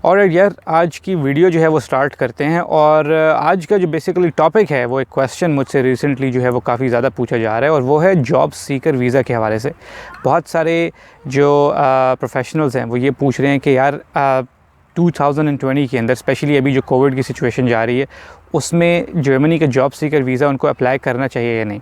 और यार आज की वीडियो जो है वो स्टार्ट करते हैं। और आज का जो बेसिकली टॉपिक है वो एक क्वेश्चन मुझसे रिसेंटली जो है वो काफ़ी ज़्यादा पूछा जा रहा है, और वो है जॉब सीकर वीज़ा के हवाले से। बहुत सारे जो प्रोफेशनल्स हैं वो ये पूछ रहे हैं कि यार 2020 के अंदर स्पेशली अभी जो कोविड की सिचुएशन जा रही है उसमें जर्मनी का जॉब सीकर वीज़ा उनको अप्लाई करना चाहिए या नहीं।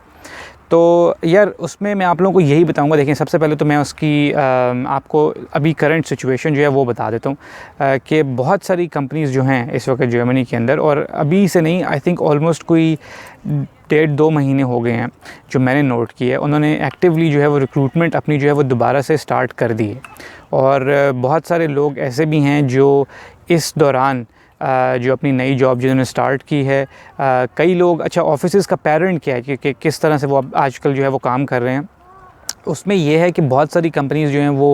तो यार उसमें मैं आप लोगों को यही बताऊंगा। देखिए, सबसे पहले तो मैं उसकी आपको अभी करंट सिचुएशन जो है वो बता देता हूँ कि बहुत सारी कंपनीज़ जो हैं इस वक्त जर्मनी के अंदर, और अभी से नहीं, आई थिंक ऑलमोस्ट कोई 1.5-2 महीने हो गए हैं जो मैंने नोट किया है, उन्होंने एक्टिवली जो है वो रिक्रूटमेंट अपनी जो है वो दोबारा से स्टार्ट कर दी है। और बहुत सारे लोग ऐसे भी हैं जो इस दौरान जो अपनी नई जॉब जिन्होंने स्टार्ट की है, कई लोग, अच्छा ऑफिसेज़ का पैटर्न क्या है कि किस तरह से वो आजकल जो है वो काम कर रहे हैं, उसमें ये है कि बहुत सारी कंपनीज़ जो हैं वो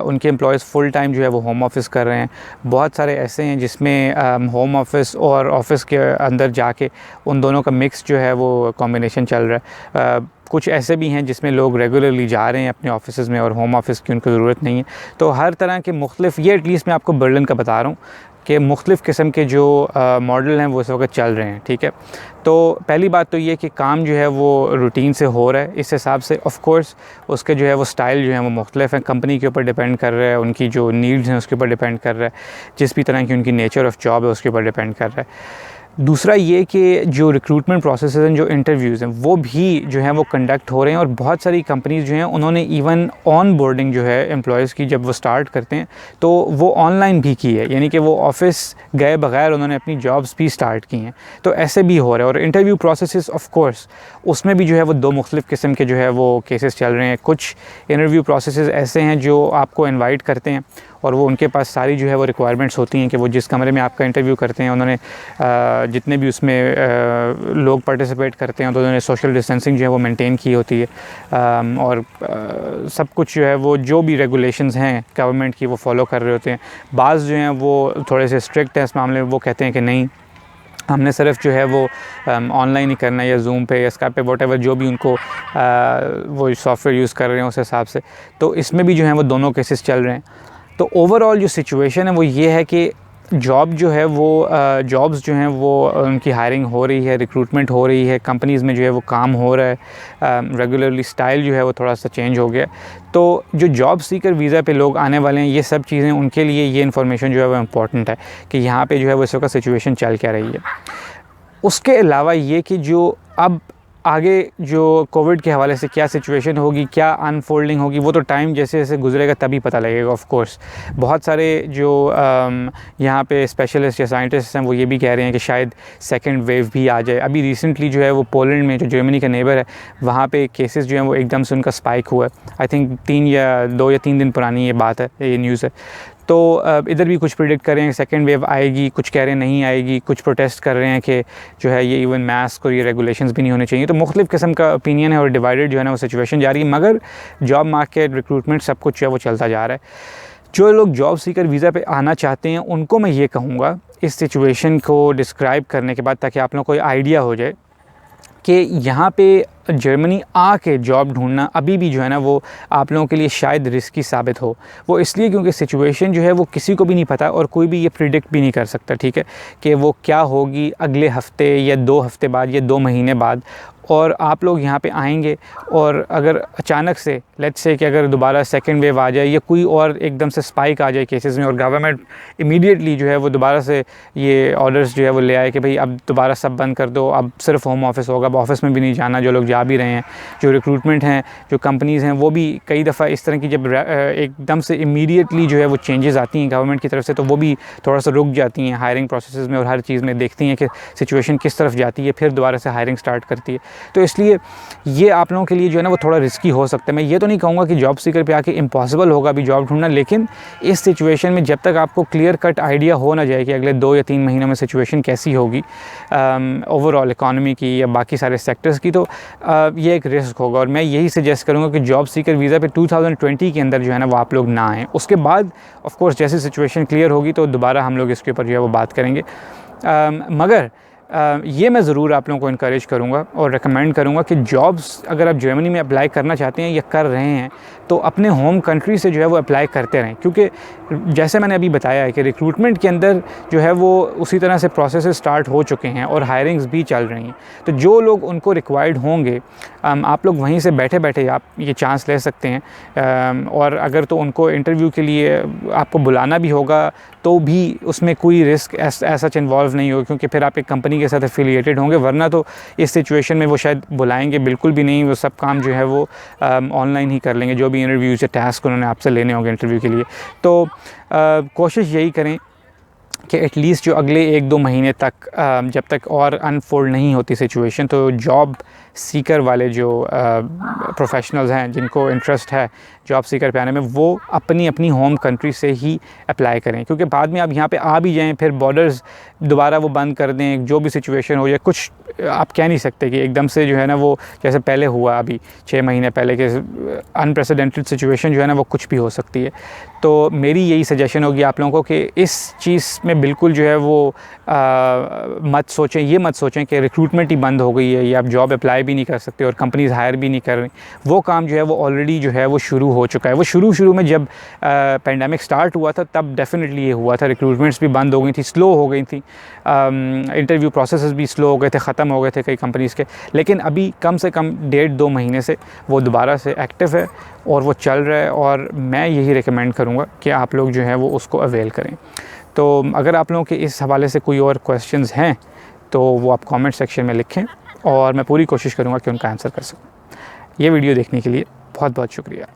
उनके एम्प्लॉयज़ फुल टाइम जो है वो होम ऑफ़िस कर रहे हैं। बहुत सारे ऐसे हैं जिसमें होम ऑफ़िस और ऑफ़िस के अंदर जाके उन दोनों का मिक्स जो है वो कॉम्बिनेशन चल रहा है। कुछ ऐसे भी हैं जिसमें लोग रेगुलरली जा रहे हैं अपने ऑफिस में और होम ऑफ़िस की उनको ज़रूरत नहीं है। तो हर तरह के मुख्तलिफ, ये एटलीस्ट मैं आपको बर्लिन का बता रहा हूँ कि मुख्तलिफ़ किस्म के जो मॉडल हैं वो इस वक्त चल रहे हैं। ठीक है, तो पहली बात तो ये कि काम जो है वो रूटीन से हो रहा है। इस हिसाब से ऑफ़ कोर्स उसके जो है वो स्टाइल जो है वो मुख्तलिफ हैं, कंपनी के ऊपर डिपेंड कर रहा है, उनकी जो नीड्स हैं उसके ऊपर डिपेंड कर रहा है, जिस भी तरह की उनकी नेचर ऑफ़ जॉब है उसके ऊपर डिपेंड कर रहा है। दूसरा ये कि जो रिक्रूटमेंट प्रोसेस हैं, जो इंटरव्यूज़ हैं, वो भी जो हैं वो कंडक्ट हो रहे हैं। और बहुत सारी कंपनीज़ जो हैं उन्होंने इवन ऑन बोर्डिंग जो है एम्प्लॉयज़ की जब वो स्टार्ट करते हैं तो वो ऑनलाइन भी की है, यानी कि वो ऑफ़िस गए बगैर उन्होंने अपनी जॉब्स भी स्टार्ट की हैं। तो ऐसे भी हो रहा है। और इंटरव्यू प्रोसेस ऑफ़ कोर्स उसमें भी जो है वो दो मुख्तलिफ़ किस्म के जो है वो केसेस चल रहे हैं। कुछ इंटरव्यू प्रोसेस ऐसे हैं जो आपको इन्वाइट करते हैं और वो उनके पास सारी जो है वो रिक्वायरमेंट्स होती हैं कि वो जिस कमरे में आपका इंटरव्यू करते हैं उन्होंने जितने भी उसमें लोग पार्टिसिपेट करते हैं तो उन्होंने सोशल डिस्टेंसिंग जो है वो मेंटेन की होती है, और सब कुछ जो है वो जो भी रेगुलेशंस हैं गवर्नमेंट की वो फॉलो कर रहे होते हैं। बाज़ जो हैं वो थोड़े से स्ट्रिक्ट हैं इस मामले में, वो कहते हैं कि नहीं, हमने सिर्फ जो है वो ऑनलाइन ही करना है, या जूम पे या स्काइप पे, वॉटेवर जो भी उनको वो सॉफ्टवेयर यूज़ कर रहे हैं उस हिसाब से। तो इसमें भी जो है वो दोनों केसेस चल रहे हैं। तो ओवरऑल जो सिचुएशन है वो ये है कि जॉब जो है वो जॉब्स जो हैं वो उनकी हायरिंग हो रही है, रिक्रूटमेंट हो रही है, कंपनीज़ में जो है वो काम हो रहा है, रेगुलरली स्टाइल जो है वो थोड़ा सा चेंज हो गया। तो जो जॉब सीकर वीज़ा पे लोग आने वाले हैं, ये सब चीज़ें उनके लिए ये इन्फॉर्मेशन जो है वो इम्पॉर्टेंट है कि यहाँ पे जो है वो इस वक्त सिचुएशन चल क्या रही है। उसके अलावा ये कि जो अब आगे जो कोविड के हवाले से क्या सिचुएशन होगी, क्या अनफोल्डिंग होगी, वो तो टाइम जैसे जैसे गुजरेगा तभी पता लगेगा। ऑफ़ कोर्स बहुत सारे जो यहाँ पे स्पेशलिस्ट या साइंटिस्ट हैं वो ये भी कह रहे हैं कि शायद सेकंड वेव भी आ जाए। अभी रिसेंटली जो है वो पोलैंड में, जो जर्मनी का नेबर है, वहाँ पे केसेस जो हैं वो एकदम से उनका स्पाइक हुआ है। आई थिंक 2 या 3 दिन पुरानी ये बात है, ये न्यूज़ है। तो इधर भी कुछ प्रिडिक्ट कर रहे हैं सेकंड वेव आएगी, कुछ कह रहे हैं नहीं आएगी, कुछ प्रोटेस्ट कर रहे हैं कि जो है ये इवन मास्क और ये रेगुलेशंस भी नहीं होने चाहिए। तो मुख्तलिफ़ किस्म का ओपिनियन है और डिवाइडेड जो है ना वो सिचुएशन जा रही है, मगर जॉब मार्केट, रिक्रूटमेंट सब कुछ जो है वो चलता जा रहा है। जो लोग जॉब सीकर वीज़ा पे आना चाहते हैं उनको मैं ये कहूँगा इस सिचुएशन को डिस्क्राइब करने के बाद, ताकि आप लोगों को आइडिया हो जाए कि यहाँ पे जर्मनी आके जॉब ढूंढना अभी भी जो है ना वो आप लोगों के लिए शायद रिस्की साबित हो। वो इसलिए क्योंकि सिचुएशन जो है वो किसी को भी नहीं पता और कोई भी ये प्रिडिक्ट भी नहीं कर सकता, ठीक है, कि वो क्या होगी अगले हफ़्ते या 2 हफ़्ते बाद या 2 महीने बाद। और आप लोग यहाँ पे आएंगे और अगर अचानक से लेट्स से कि अगर दोबारा सेकंड वेव आ जाए या कोई और एकदम से स्पाइक आ जाए केसेस में, और गवर्नमेंट इमीडिएटली जो है वो दोबारा से ये ऑर्डर्स जो है वो ले आए कि भाई अब दोबारा सब बंद कर दो, अब सिर्फ होम ऑफिस होगा, अब ऑफिस में भी नहीं जाना, जो लोग जा भी रहे हैं, जो रिक्रूटमेंट हैं, जो कंपनीज़ हैं, वो भी कई दफ़ा इस तरह की जब एकदम से इमीडिएटली जो है वो चेंजेस आती हैं गवर्नमेंट की तरफ से, तो वो भी थोड़ा सा रुक जाती हैं हायरिंग प्रोसेस में और हर चीज़ में, देखती हैं कि सिचुएशन किस तरफ जाती है, फिर दोबारा से हायरिंग स्टार्ट करती है। तो इसलिए ये आप लोगों के लिए जो है ना वो थोड़ा रिस्की हो सकता है। मैं ये तो नहीं कहूँगा कि जॉब सीकर पे आके इम्पॉसिबल होगा अभी जॉब ढूंढना, लेकिन इस सिचुएशन में जब तक आपको क्लियर कट आइडिया हो ना जाए कि अगले 2 या 3 महीनों में सिचुएशन कैसी होगी ओवरऑल इकॉनमी की या बाकी सारे सेक्टर्स की, तो ये एक रिस्क होगा। और मैं यही सजेस्ट करूँगा कि जॉब सीकर वीज़ा पे 2020 के अंदर जो है ना वो आप लोग ना आएँ। उसके बाद ऑफ कोर्स जैसे सिचुएशन क्लियर होगी तो दोबारा हम लोग इसके ऊपर जो है वो बात करेंगे। मगर ये मैं ज़रूर आप लोगों को इनकरेज करूँगा और रेकमेंड करूँगा कि जॉब्स अगर आप जर्मनी में अप्लाई करना चाहते हैं या कर रहे हैं तो अपने होम कंट्री से जो है वो अप्लाई करते रहें, क्योंकि जैसे मैंने अभी बताया है कि रिक्रूटमेंट के अंदर जो है वो उसी तरह से प्रोसेस स्टार्ट हो चुके हैं और हायरिंग्स भी चल रही हैं। तो जो लोग उनको रिक्वायर्ड होंगे आप लोग वहीं से बैठे बैठे आप ये चांस ले सकते हैं। और अगर तो उनको इंटरव्यू के लिए आपको बुलाना भी होगा तो भी उसमें कोई रिस्क ऐसा इन्वॉल्व नहीं होगा, क्योंकि फिर आप एक कंपनी के साथ एफिलिएटेड होंगे, वरना तो इस सिचुएशन में वो शायद बुलाएंगे बिल्कुल भी नहीं। वो सब काम जो है वो ऑनलाइन ही कर लेंगे, जो भी इंटरव्यूज़ या टास्क उन्होंने आपसे लेने होंगे इंटरव्यू के लिए। तो कोशिश यही करें कि एटलीस्ट जो अगले 1-2 महीने तक जब तक और अनफोल्ड नहीं होती सिचुएशन, तो जॉब सीकर वाले जो प्रोफेशनल्स हैं जिनको इंटरेस्ट है जॉब सीकर पे आने में, वो अपनी अपनी होम कंट्री से ही अप्लाई करें, क्योंकि बाद में आप यहाँ पे आ भी जाएं फिर बॉर्डर्स दोबारा वो बंद कर दें, जो भी सिचुएशन हो जाए, कुछ आप कह नहीं सकते कि एकदम से जो है ना वो जैसे पहले हुआ अभी 6 महीने पहले के अनप्रेसिडेंटेड सिचुएशन जो है ना वो कुछ भी हो सकती है। तो मेरी यही सजेशन होगी आप लोगों को कि इस चीज़ में बिल्कुल जो है वो मत सोचें, ये मत सोचें कि रिक्रूटमेंट ही बंद हो गई है या आप जॉब अप्लाई भी नहीं कर सकते और कंपनीज़ हायर भी नहीं कर रही। वो काम जो है वो ऑलरेडी जो है वो शुरू हो चुका है। वो शुरू में जब पेंडेमिक स्टार्ट हुआ था तब डेफिनेटली ये हुआ था, रिक्रूटमेंट्स भी बंद हो गई थी, स्लो हो गई थी, इंटरव्यू प्रोसेसेस भी स्लो हो गए थे, ख़त्म हो गए थे कई कंपनीज़ के। लेकिन अभी कम से कम 1.5-2 महीने से वो दोबारा से एक्टिव है और वो चल रहा है, और मैं यही रिकमेंड करूँगा कि आप लोग जो है वो उसको अवेल करें। तो अगर आप लोगों के इस हवाले से कोई और क्वेश्चंस हैं तो वो आप कमेंट सेक्शन में लिखें और मैं पूरी कोशिश करूँगा कि उनका आंसर कर सकूँ। ये वीडियो देखने के लिए बहुत बहुत शुक्रिया।